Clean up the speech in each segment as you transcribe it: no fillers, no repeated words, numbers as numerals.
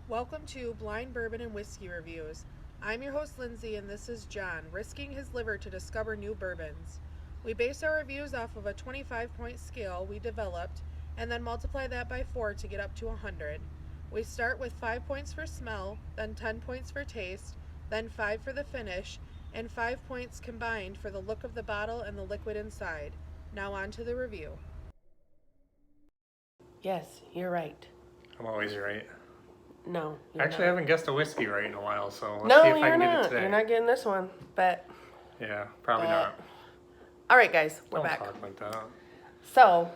Welcome to Blind Bourbon and Whiskey Reviews. I'm your host Lindsey and this is John, risking his liver to discover new bourbons. We base our reviews off of a 25-point scale we developed and then multiply that by 4 to get up to 100. We start with 5 points for smell, then 10 points for taste, then 5 for the finish, and 5 points combined for the look of the bottle and the liquid inside. Now on to the review. Yes, you're right. I'm always right. No, you're Actually, I haven't guessed a whiskey right in a while, so let's see if I can get it today. You're not getting this one, but... Yeah, probably not. All right, guys, we're Don't back. talk like that. So,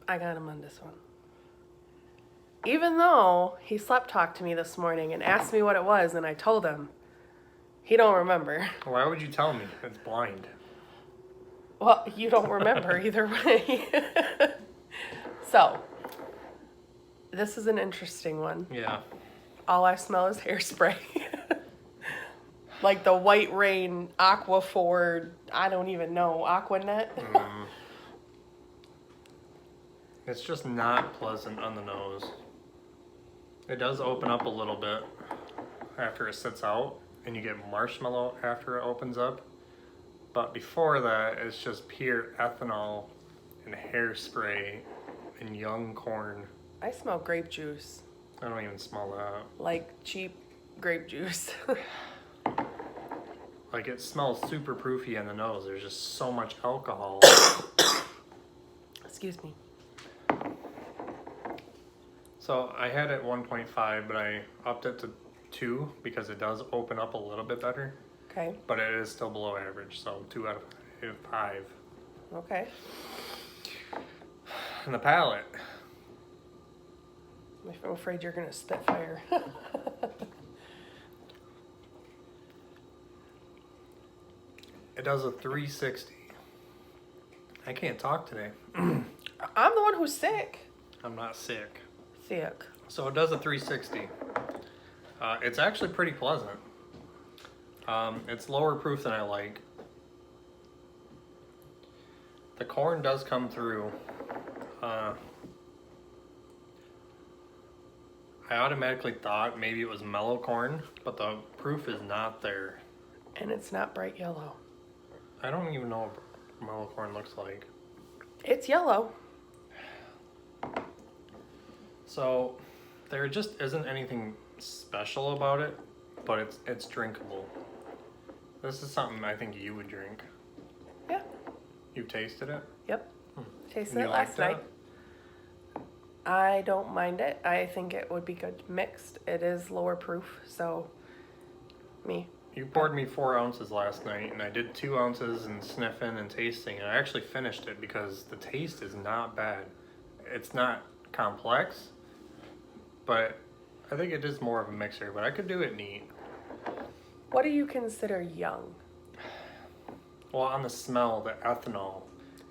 I got him on this one. Even though he slept talked to me this morning and asked me what it was, and I told him, he don't remember. Why would you tell me? It's blind. Well, you don't remember either way. So, this is an interesting one. Yeah. All I smell is hairspray. Like the White Rain Aqua Ford, I don't even know, Aquanet. It's just not pleasant on the nose. It does open up a little bit after it sits out, and you get marshmallow after it opens up. But before that, it's just pure ethanol and hairspray and young corn. I smell grape juice. I don't even smell that. Like cheap grape juice. Like, it smells super proofy in the nose. There's just so much alcohol. Excuse me. So I had it 1.5, but I upped it to 2 because it does open up a little bit better. Okay. But it is still below average, so 2 out of 5. Okay. And the palate. I'm afraid you're gonna spit fire. It does a 360. I can't talk today. I'm the one who's sick. I'm not sick. Sick. So it does a 360. It's actually pretty pleasant. It's lower proof than I like. The corn does come through. I automatically thought maybe it was mellow corn, but the proof is not there. And it's not bright yellow. I don't even know what mellow corn looks like. It's yellow. So there just isn't anything special about it, but it's drinkable. This is something I think you would drink. Yeah. You tasted it? Yep. Tasted You it liked last night. I don't mind it. I think it would be good mixed. It is lower proof, so me. You poured me 4 ounces last night, and I did 2 ounces and sniffing and tasting, and I actually finished it because the taste is not bad. It's not complex, but I think it is more of a mixer, but I could do it neat. What do you consider young? Well, on the smell, the ethanol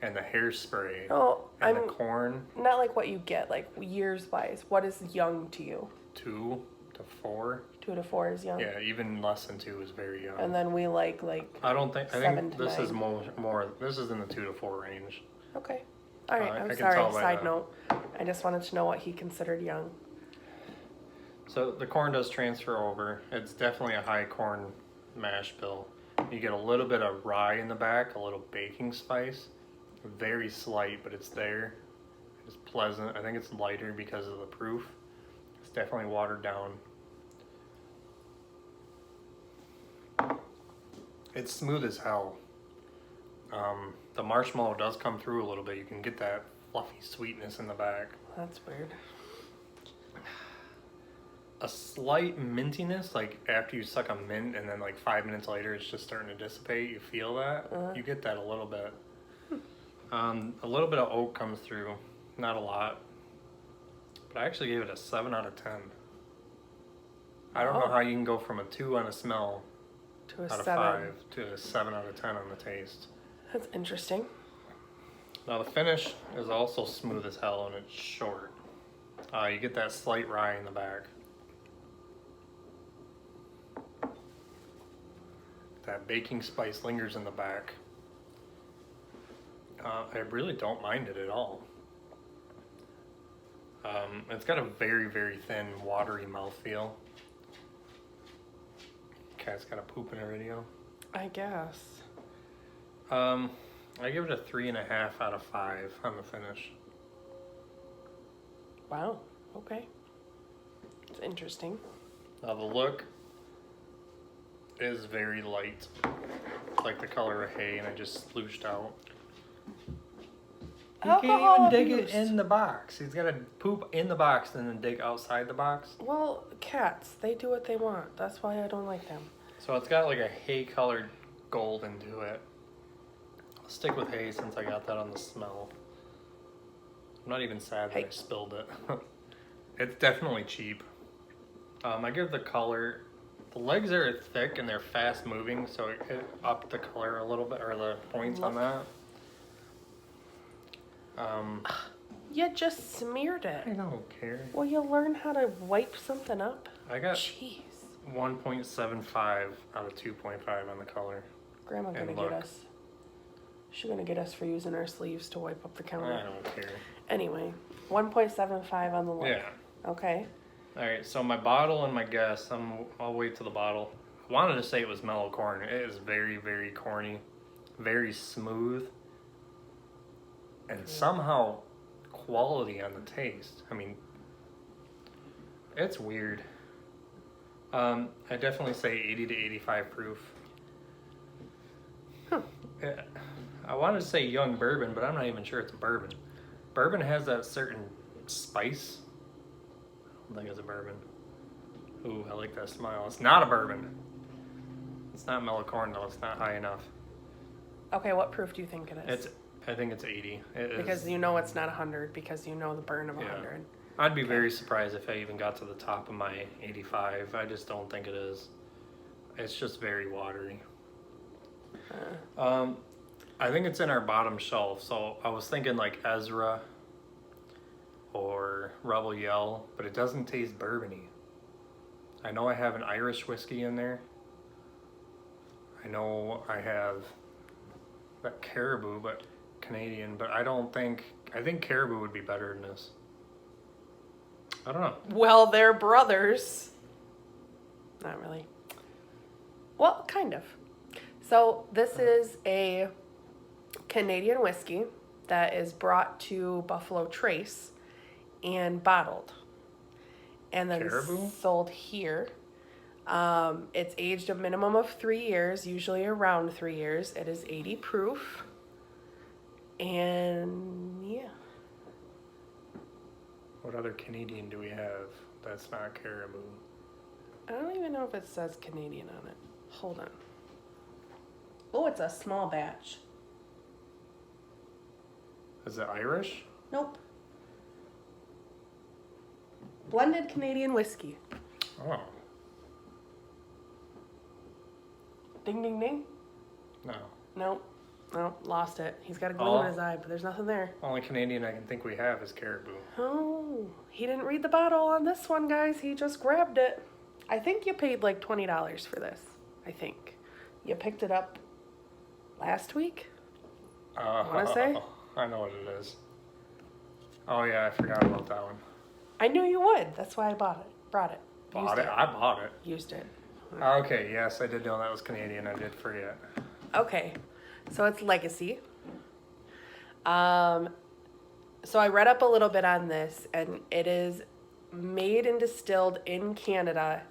and the hairspray Oh, and the corn, not like what you get, like years wise. What is young to you? 2 to 4. 2 to 4 is young. Yeah, even less than 2 is very young. And then we like I don't think, I 7 think to this 9. is more, this is in the 2 to 4 range. Okay. All right. I I'm can sorry. tell by Side that. note. I just wanted to know what he considered young. So the corn does transfer over. It's definitely a high corn mash bill. You get a little bit of rye in the back, a little baking spice. Very slight, but it's there. It's pleasant. I think it's lighter because of the proof. It's definitely watered down. It's smooth as hell. The marshmallow does come through a little bit. You can get that fluffy sweetness in the back. That's weird. A slight mintiness, like after you suck a mint and then like 5 minutes later it's just starting to dissipate. You feel that. You get that a little bit. A little bit of oak comes through, not a lot, but I actually gave it a 7 out of 10. I don't know how you can go from a 2 on a smell To a out of 7. 5 to a 7 out of 10 on the taste. That's interesting. Now the finish is also smooth as hell and it's short. You get that slight rye in the back. That baking spice lingers in the back. I really don't mind it at all. It's got a very, very thin, watery mouthfeel. Cat's got a poop in a video. I guess. I give it a 3.5 out of 5 on the finish. Wow. Okay. It's interesting. Now the look is very light, like the color of hay, and I just splooshed out. He Alcohol can't even dig abuse. it in the box. He's got to poop in the box and then dig outside the box. Well, cats, they do what they want. That's why I don't like them. So it's got like a hay-colored gold into it. I'll stick with hay since I got that on the smell. I'm not even sad that Hey. I spilled it. It's definitely cheap. I give the color... The legs are thick and they're fast moving, so it upped the color a little bit, or the points on that. You just smeared it. I don't care. Will you learn how to wipe something up? I got Jeez. 1.75 out of 2.5 on the color. Grandma And gonna look. get us. She's gonna get us for using our sleeves to wipe up the counter. I don't care. Anyway, 1.75 on the look. Yeah. Okay. All right, so my bottle and my guess, I'll wait till the bottle. I wanted to say it was mellow corn. It is very, very corny, very smooth, and somehow quality on the taste. I mean, it's weird. I definitely say 80 to 85 proof. Yeah, I wanted to say young bourbon, but I'm not even sure it's a bourbon. Bourbon has that certain spice. I think it's a bourbon. Ooh, I like that smile. It's not a bourbon. It's not mellow corn though. It's not high enough. Okay, what proof do you think it is? I think it's 80. It because is, you know it's not 100 because you know the burn of Yeah. 100. I'd be very surprised if I even got to the top of my 85. I just don't think it is. It's just very watery. I think it's in our bottom shelf. So I was thinking like Ezra or Rebel Yell, but it doesn't taste bourbony. I know I have an Irish whiskey in there. I know I have that Caribou, but Canadian, but I think Caribou would be better than this. I don't know. Well, they're brothers. Not really. Well, kind of. So this is a Canadian whiskey that is brought to Buffalo Trace and bottled, and then Caribou? sold here. It's aged a minimum of 3 years, usually around 3 years. It is 80 proof, and yeah. What other Canadian do we have that's not Caribou? I don't even know if it says Canadian on it. Hold on. Oh, it's a small batch. Is it Irish? Nope. Blended Canadian Whisky. Oh, Ding, ding, ding. no. Nope. Nope, lost it. He's got a glue Oh. in his eye, but there's nothing there. Only Canadian I can think we have is Caribou. Oh, he didn't read the bottle on this one, guys. He just grabbed it. I think you paid like $20 for this. I think. You picked it up last week? Wanna say? I know what it is. Oh yeah, I forgot about that one. I knew you would. That's why I brought it. Bought it? I bought it. Used it. Okay, yes, I did know that was Canadian. I did forget. Okay, so it's Legacy. So I read up a little bit on this, and it is made and distilled in Canada,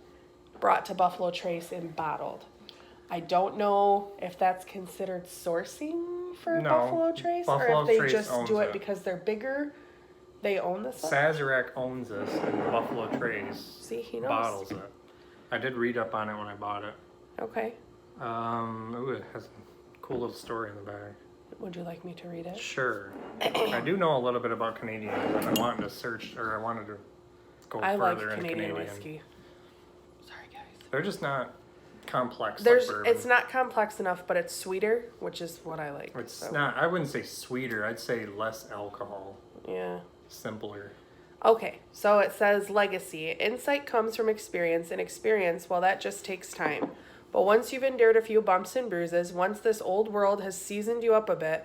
brought to Buffalo Trace and bottled. I don't know if that's considered sourcing for No, Buffalo Trace, or Buffalo if they Trace just owns do it it. because they're bigger. They own this one? Sazerac owns this, and Buffalo Trace See, he knows. bottles it. I did read up on it when I bought it. Okay. Ooh, it has a cool little story in the back. Would you like me to read it? Sure. I do know a little bit about Canadian, but I wanted to search, or I wanted to go I like further into Canadian Canadian. whiskey. Sorry, guys. They're just not complex There's, like bourbon. it's not complex enough, but it's sweeter, which is what I like. It's so, not, I wouldn't say sweeter, I'd say less alcohol. Yeah. Simpler. Okay, so it says legacy. Insight comes from experience, and experience, well, that just takes time. But once you've endured a few bumps and bruises, once this old world has seasoned you up a bit,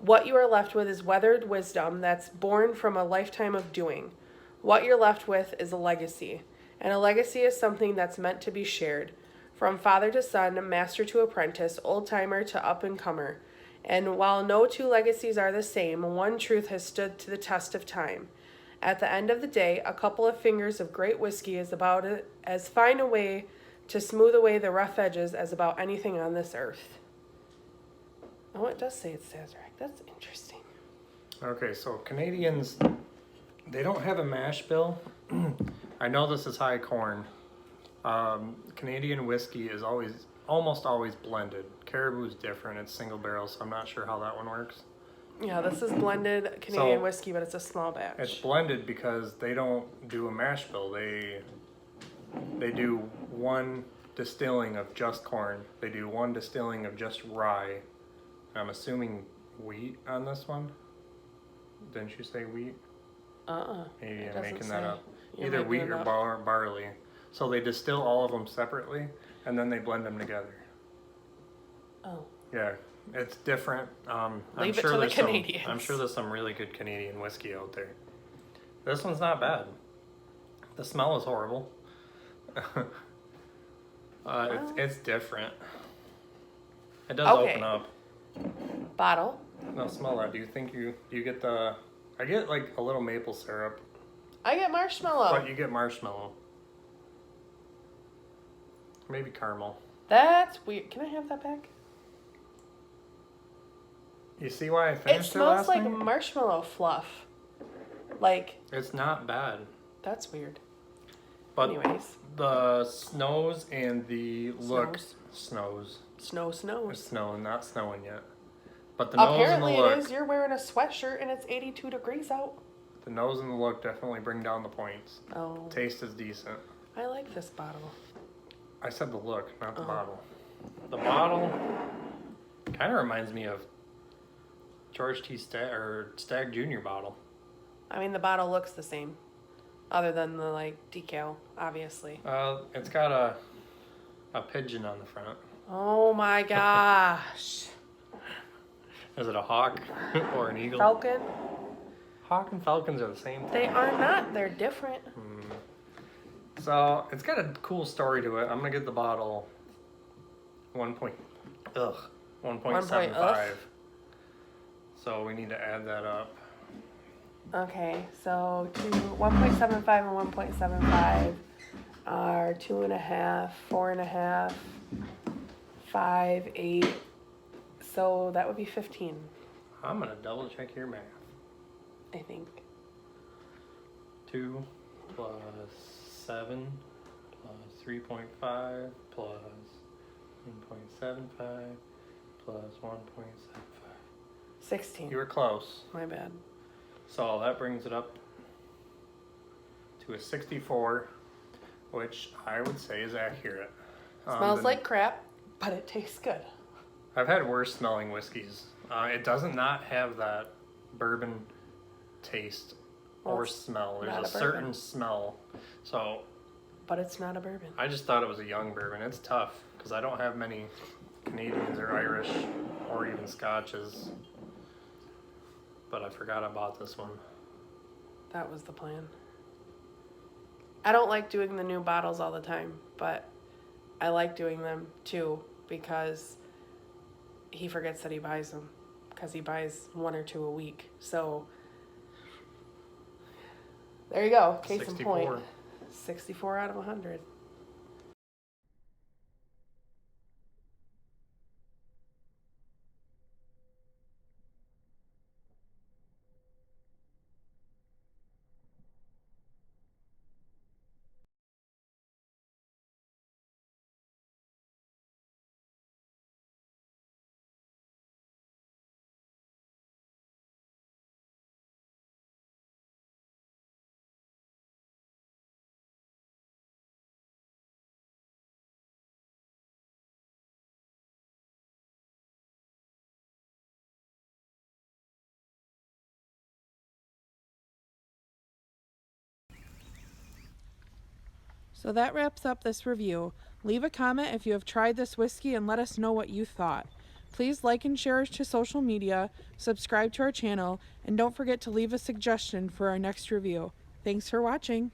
What you are left with is weathered wisdom that's born from a lifetime of doing. What you're left with is a legacy. And a legacy is something that's meant to be shared. From father to son, master to apprentice, old-timer to up-and-comer. And while no two legacies are the same, one truth has stood to the test of time. At the end of the day, a couple of fingers of great whiskey is about as fine a way to smooth away the rough edges as about anything on this earth. Oh, it does say it's Sazerac. That's interesting. Okay, so Canadians, they don't have a mash bill. I know this is high corn. Canadian whiskey is almost always blended. Caribou's different. It's single barrel, so I'm not sure how that one works. Yeah, this is blended Canadian whiskey, but it's a small batch. It's blended because they don't do a mash bill. They do one distilling of just corn. They do one distilling of just rye. I'm assuming wheat on this one. Didn't you say wheat? Maybe I'm making that up. Either wheat or barley. So they distill all of them separately, and then they blend them together. Oh. Yeah, it's different. Leave it to the Canadians. I'm sure there's some really good Canadian whiskey out there. This one's not bad. The smell is horrible. It's different. It does open up. Bottle. Now smell that. Do you think you get the? I get like a little maple syrup. I get marshmallow. But you get marshmallow. Maybe caramel. That's weird. Can I have that back? You see why I finished it smells last like night? marshmallow fluff. Like. It's not bad. That's weird. But anyways. The snows and the look. Snows. Snows. Snows. It's snowing, not snowing yet. But the nose and the look. Apparently it is. You're wearing a sweatshirt and it's 82 degrees out. The nose and the look definitely bring down the points. Oh. Taste is decent. I like this bottle. I said the look, not the bottle. The bottle kind of reminds me of George T. Stagg Jr. bottle. I mean, the bottle looks the same, other than the like decal, obviously. It's got a pigeon on the front. Oh my gosh! Is it a hawk or an eagle? Falcon. Hawk and falcons are the same thing. They are not. They're different. So it's got a cool story to it. I'm gonna get the bottle 1.75. So we need to add that up. Okay, so 1.75 and 1.75 are 2.5, 4.5, 5, 8. So that would be 15. I'm gonna double check your math. I think. 2 plus 7 plus 3.5 plus 1.75 plus 1.75. 16. You were close. My bad. So that brings it up to a 64, which I would say is accurate. Smells like crap, but it tastes good. I've had worse smelling whiskeys. It doesn't not have that bourbon taste or smell. There's a certain smell. So, but it's not a bourbon. I just thought it was a young bourbon. It's tough because I don't have many Canadians or Irish or even Scotches. But I forgot I bought this one. That was the plan. I don't like doing the new bottles all the time, but I like doing them too because he forgets that he buys them because he buys 1 or 2 a week. So there you go. Case 64. in point. 64 out of 100. So that wraps up this review. Leave a comment if you have tried this whiskey and let us know what you thought. Please like and share us to social media, subscribe to our channel, and don't forget to leave a suggestion for our next review. Thanks for watching.